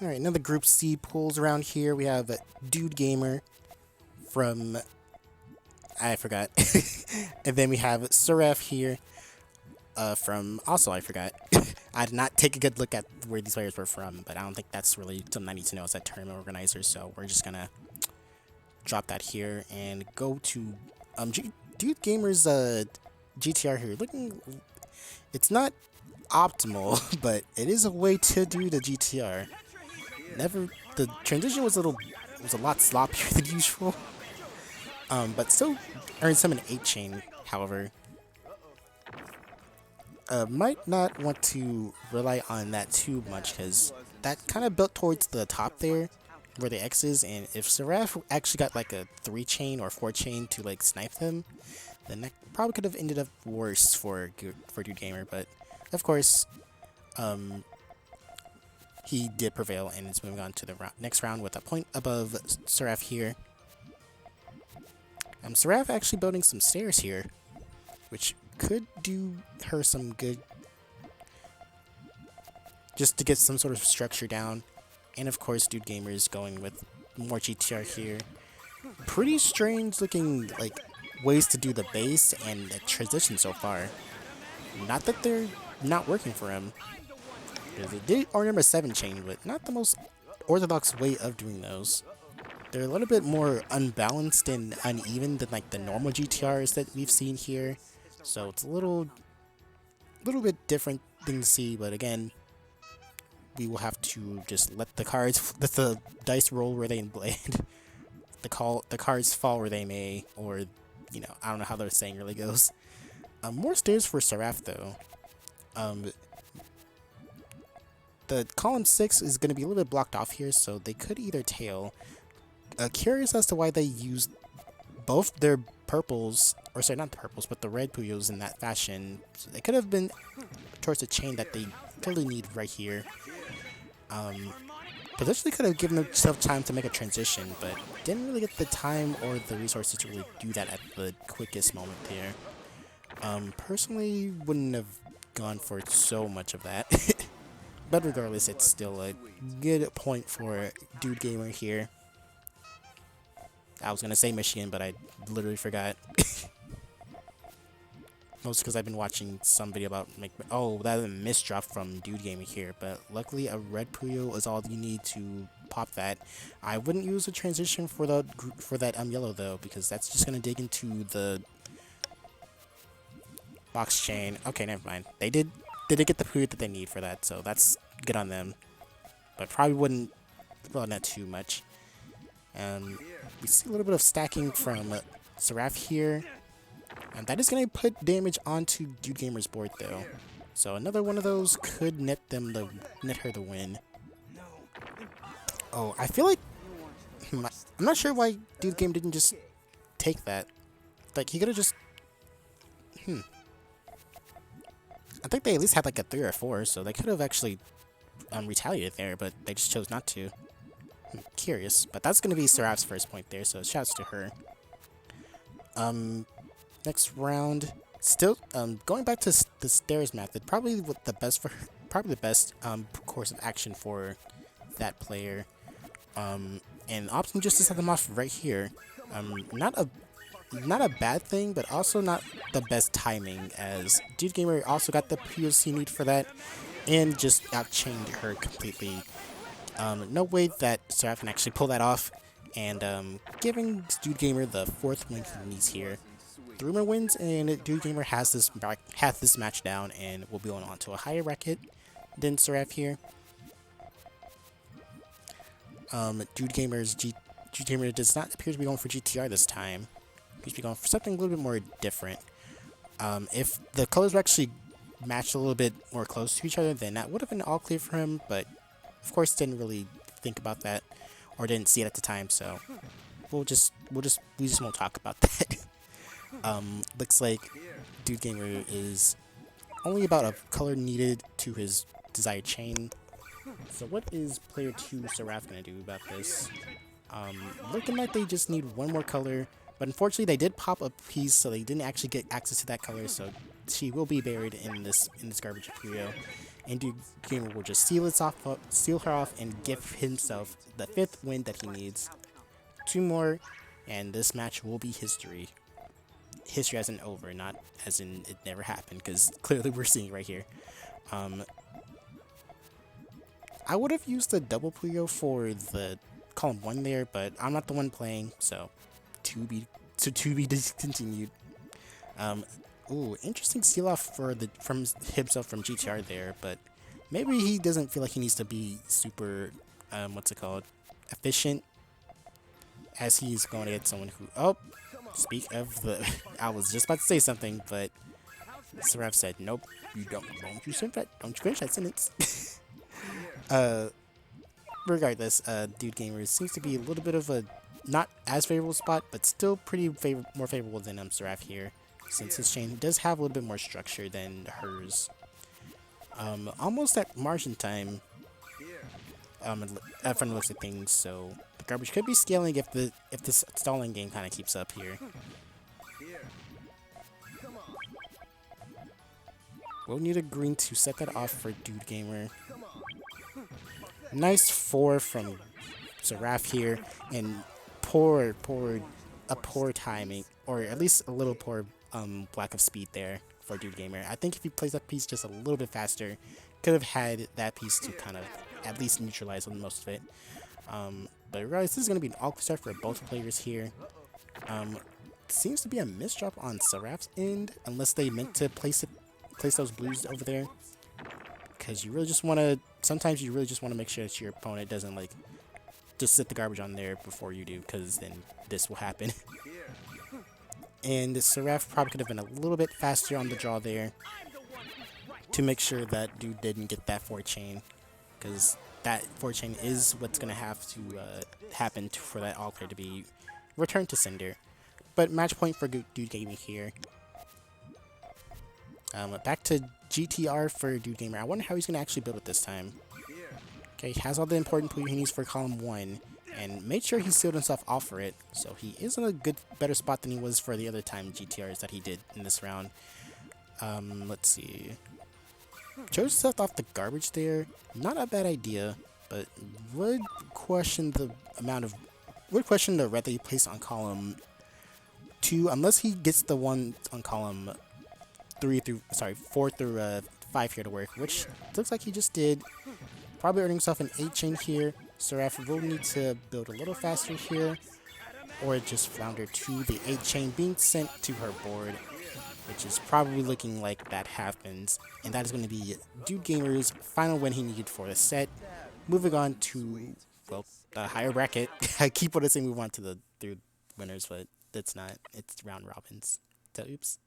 Alright, another Group C pulls around here. We have Dude Gamer from... I forgot. And then we have Seraph here from... Also, I forgot. I did not take a good look at where these players were from, but I don't think that's really something I need to know as a tournament organizer, so we're just gonna drop that here and go to Dude Gamer's GTR here. Looking... It's not optimal, but it is a way to do the GTR. The transition was a lot sloppier than usual, but still earned some in 8 chain. However, might not want to rely on that too much because that kind of built towards the top there where the X is, and if Seraph actually got like a 3 chain or 4 chain to like snipe them, then that probably could have ended up worse for Dude Gamer. But of course, he did prevail and is moving on to the next round with a point above Seraph here. Seraph actually building some stairs here, which could do her some good just to get some sort of structure down. And of course, Dude Gamer is going with more GTR here. Pretty strange looking like ways to do the base and the transition so far. Not that they're not working for him. They did our number 7 chain, but not the most orthodox way of doing those. They're a little bit more unbalanced and uneven than like the normal GTRs that we've seen here. So it's a little bit different thing to see, but again, we will have to just let the dice roll where they land. The cards fall where they may, or you know, I don't know how their saying really goes. More stairs for Seraph though. The column 6 is going to be a little bit blocked off here, so they could either tail. Curious as to why they used both their purples, or sorry, not the purples, but the red Puyos in that fashion. So they could have been towards the chain that they totally need right here. Potentially could have given themselves time to make a transition, but didn't really get the time or the resources to really do that at the quickest moment there. Personally, wouldn't have gone for so much of that. But regardless, it's still a good point for Dude Gamer here. I was gonna say Michigan, but I literally forgot. Mostly because I've been watching some video about oh, that was a misdrop from Dude Gamer here, but luckily a red Puyo is all you need to pop that. I wouldn't use a transition for that yellow though, because that's just gonna dig into the box chain. Okay, never mind. They did get the Puyo that they need for that, so that's good on them. But probably wouldn't run that too much. We see a little bit of stacking from Seraph here. And that is going to put damage onto Dude Gamer's board though. So another one of those could net her the win. Oh, I feel like I'm not sure why Dude Gamer didn't just take that. Like he could have just I think they at least had like a 3 or 4, so they could have actually retaliated there, but they just chose not to. I'm curious, but that's going to be Seraph's first point there, so shouts to her. Next round, still going back to the stairs method, probably the best course of action for that player. And opting just to set them off right here. Not a bad thing, but also not the best timing, as Dude Gamer also got the POC need for that and just outchained her completely. No way that Seraph can actually pull that off, and giving Dude Gamer the 4th win he needs here. 3 more wins, and Dude Gamer has this match down and will be going on to a higher bracket than Seraph here. Dude Gamer does not appear to be going for GTR this time. He's be going for something a little bit more different. If the colors were actually matched a little bit more close to each other, then that would have been all clear for him, but of course didn't really think about that or didn't see it at the time, so we just won't talk about that. Looks like Dude Gamer is only about a color needed to his desired chain. So what is player 2 Seraph gonna do about this? Looking like they just need 1 more color, but unfortunately they did pop a piece, so they didn't actually get access to that color, so she will be buried in this garbage of Puyo, and Dude Gamer will just seal her off and give himself the 5th win that he needs. 2 more, and this match will be history. History as in over, not as in it never happened, because clearly we're seeing it right here. I would have used the double Puyo for the column 1 there, but I'm not the one playing, so to be discontinued. Ooh, interesting seal off from himself from GTR there, but maybe he doesn't feel like he needs to be super efficient, as he's going to get someone who speak of the I was just about to say something, but Seraph said nope, don't you finish that sentence. Regardless, Dude Gamer seems to be a little bit of a not as favorable spot, but still pretty more favorable than Seraph here, since his chain does have a little bit more structure than hers. Almost at margin time, from the looks of things, so the garbage could be scaling if this stalling game kind of keeps up here. We'll need a green to set that off for Dude Gamer. Nice 4 from Seraph here, and poor timing, or at least a little poor lack of speed there for Dude Gamer. I think if he plays that piece just a little bit faster, could have had that piece to kind of at least neutralize most of it. But regardless, this is going to be an awkward start for both players here. Seems to be a misdrop on Seraph's end, unless they meant to place those blues over there. Because you really just want to, sometimes you really just want to make sure that your opponent doesn't like just sit the garbage on there before you do, because then this will happen. And Seraph probably could have been a little bit faster on the draw there to make sure that Dude didn't get that 4 chain, because that 4 chain is what's going to have to happen for that all clear to be returned to Cinder. But match point for Dude Gaming here. Back to GTR for Dude Gamer. I wonder how he's going to actually build it this time. Okay, he has all the important Puyo he needs for column 1, and made sure he sealed himself off for it, so he is in a better spot than he was for the other time GTRs that he did in this round. Let's see. Chose to set off the garbage there. Not a bad idea, but would question the red that he placed on column 2, unless he gets the one on column 4 through 5 here to work, which looks like he just did. Probably earning himself an 8 chain here. Seraph will need to build a little faster here, or just flounder to the 8 chain being sent to her board, which is probably looking like that happens. And that is going to be Dude Gamer's final win he needed for the set. Moving on to, well, the higher bracket. I keep wanting to say move on to the 3 winners, but that's not. It's round robins. So, oops.